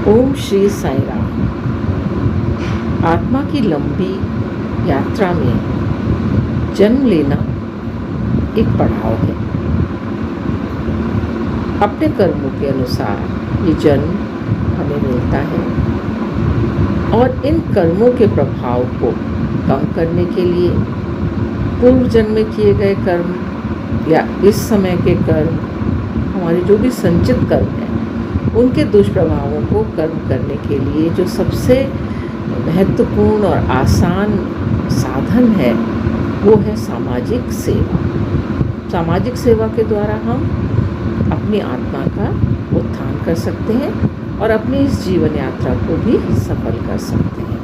ओम श्री साईं राम। आत्मा की लंबी यात्रा में जन्म लेना एक पड़ाव है। अपने कर्मों के अनुसार ये जन्म हमें मिलता है और इन कर्मों के प्रभाव को कम करने के लिए पूर्व जन्म में किए गए कर्म या इस समय के कर्म, हमारे जो भी संचित कर्म हैं, उनके दुष्प्रभावों को कम करने के लिए जो सबसे महत्वपूर्ण और आसान साधन है वो है सामाजिक सेवा। सामाजिक सेवा के द्वारा हम अपनी आत्मा का उत्थान कर सकते हैं और अपनी इस जीवन यात्रा को भी सफल कर सकते हैं।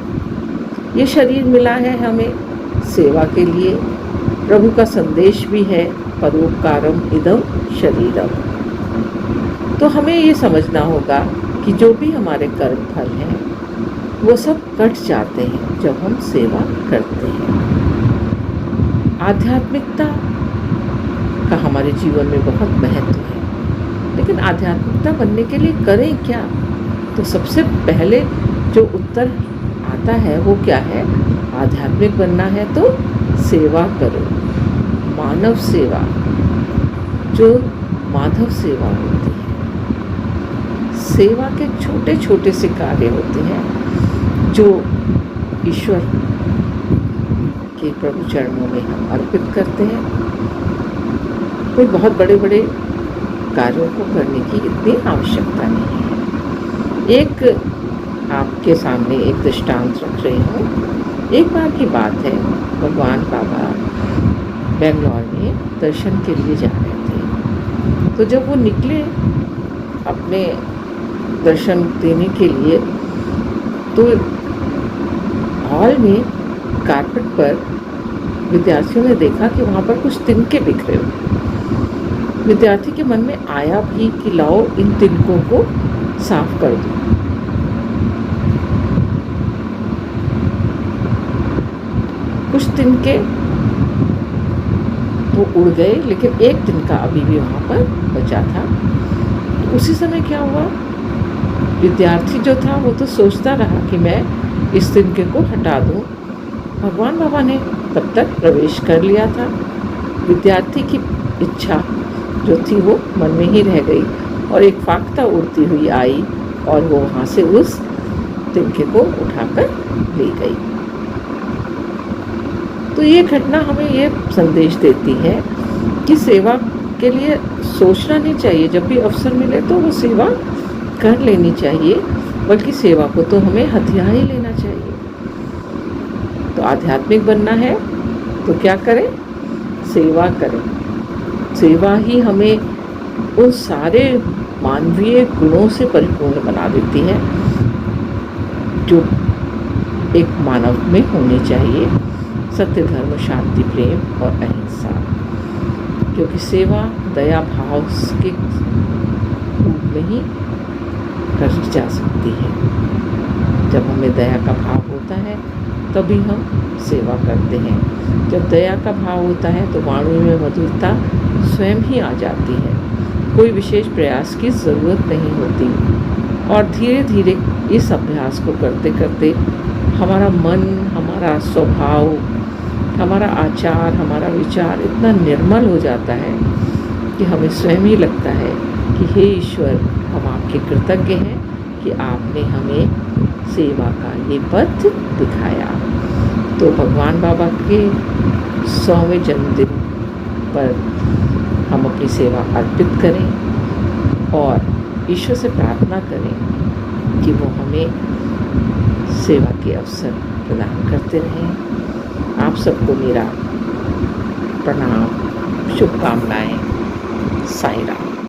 ये शरीर मिला है हमें सेवा के लिए। प्रभु का संदेश भी है, परोपकारम इदम शरीरम। तो हमें ये समझना होगा कि जो भी हमारे कर्म फल हैं वो सब कट जाते हैं जब हम सेवा करते हैं। आध्यात्मिकता का हमारे जीवन में बहुत महत्व है, लेकिन आध्यात्मिकता बनने के लिए करें क्या? तो सबसे पहले जो उत्तर आता है वो क्या है? आध्यात्मिक बनना है तो सेवा करो। मानव सेवा, जो माधव सेवा होती है, सेवा के छोटे छोटे से कार्य होते हैं जो ईश्वर के प्रभु चरणों में हम अर्पित करते हैं। कोई बहुत बड़े बड़े कार्यों को करने की इतनी आवश्यकता नहीं है। एक आपके सामने एक दृष्टांत रख रही हूँ। एक बार की बात है, भगवान बाबा बेंगलोर में दर्शन के लिए जा रहे थे। तो जब वो निकले अपने दर्शन देने के लिए, तो हॉल में कारपेट पर विद्यार्थियों ने देखा कि वहाँ पर कुछ तिनके बिखरे हुए। विद्यार्थी के मन में आया भी कि लाओ इन तिनकों को साफ कर दो। कुछ तिनके तो उड़ गए, लेकिन एक तिनका अभी भी वहाँ पर बचा था। तो उसी समय क्या हुआ, विद्यार्थी जो था वो तो सोचता रहा कि मैं इस तिनके को हटा दूं। भगवान बाबा ने तब तक प्रवेश कर लिया था। विद्यार्थी की इच्छा जो थी वो मन में ही रह गई और एक फाख्ता उड़ती हुई आई और वो वहाँ से उस तिनके को उठाकर ले गई। तो ये घटना हमें ये संदेश देती है कि सेवा के लिए सोचना नहीं चाहिए। जब भी अवसर मिले तो वो सेवा कर लेनी चाहिए, बल्कि सेवा को तो हमें हथियार ही लेना चाहिए। तो आध्यात्मिक बनना है तो क्या करें? सेवा करें। सेवा ही हमें उन सारे मानवीय गुणों से परिपूर्ण बना देती है जो एक मानव में होने चाहिए। सत्य, धर्म, शांति, प्रेम और अहिंसा। क्योंकि सेवा दया भाव के रूप में ही करी जा सकती है। जब हमें दया का भाव होता है तभी हम सेवा करते हैं। जब दया का भाव होता है तो वाणी में मधुरता स्वयं ही आ जाती है। कोई विशेष प्रयास की ज़रूरत नहीं होती और धीरे धीरे इस अभ्यास को करते करते हमारा मन, हमारा स्वभाव, हमारा आचार, हमारा विचार इतना निर्मल हो जाता है कि हमें स्वयं ही लगता है कि हे ईश्वर, हम आपके कृतज्ञ हैं कि आपने हमें सेवा का ये पथ दिखाया। तो भगवान बाबा के 100वें जन्मदिन पर हम अपनी सेवा अर्पित करें और ईश्वर से प्रार्थना करें कि वो हमें सेवा के अवसर प्रदान करते रहें। आप सबको मेरा प्रणाम, शुभकामनाएं। साईं राम।